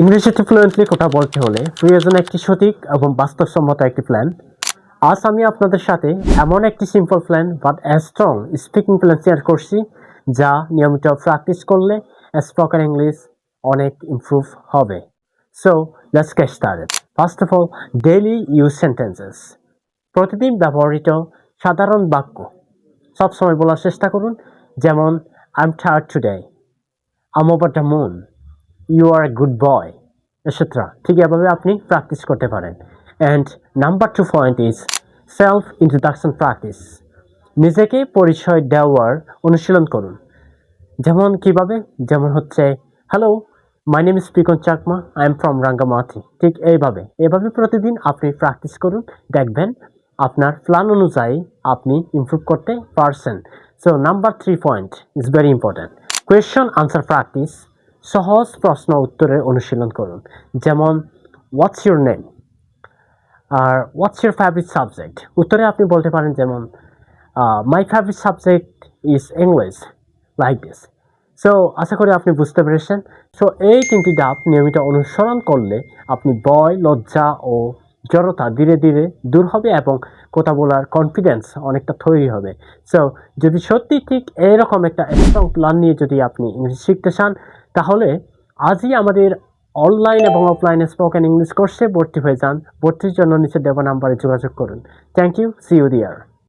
ইংরেজিতে ফ্লুয়েন্টলি কথা বলতে হলে প্রয়োজন একটি সঠিক এবং বাস্তবসম্মত একটি প্ল্যান। আজ আমি আপনাদের সাথে এমন একটি simple plan but strong speaking plan share করছি, যা নিয়মিত প্র্যাকটিস করলে স্পোকেন ইংলিশ অনেক ইমপ্রুভ হবে। So let's get started. First of all, daily use sentences. প্রতিদিন ব্যবহৃত সাধারণ বাক্য সবসময় বলার চেষ্টা করুন, যেমন I am tired today, I am over the moon, you are a good boy, etcetera. ঠিক এভাবে আপনি প্র্যাকটিস করতে পারেন। And number 2 point is self introduction practice. নিজেকে পরিচয় দেওয়ার অনুশীলন করুন। যেমন কিভাবে? যেমন হচ্ছে, hello, my name is পিকন Chakma, I am from Rangamati. ঠিক এভাবে প্রতিদিন আপনি প্র্যাকটিস করুন, দেখবেন আপনার প্ল্যান অনুযায়ী আপনি ইমপ্রুভ করতে পারছেন। So number 3 point is very important, question answer practice. সহজ প্রশ্ন উত্তরের অনুশীলন করুন। যেমন হোয়াটস ইউর নেম, আর হোয়াটস ইউর ফেভারিট সাবজেক্ট। উত্তরে আপনি বলতে পারেন যেমন my favourite subject is English, like this. So আশা করি আপনি বুঝতে পেরেছেন। সো এই 3টি ধাপ নিয়মিত অনুসরণ করলে আপনি ভয়, লজ্জা ও জড়তা ধীরে ধীরে দূর হবে এবং কথা বলার কনফিডেন্স অনেকটা তৈরি হবে। সো যদি সত্যি ঠিক এইরকম একটা স্ট্রং প্ল্যান নিয়ে যদি আপনি ইংলিশ শিখতে চান, তাহলে আজই আমাদের অনলাইন এবং অফলাইনে স্পোকেন ইংলিশ কোর্সে ভর্তি হয়ে যান। ভর্তির জন্য নিচে দেওয়া নাম্বারে যোগাযোগ করুন। Thank you, see you there.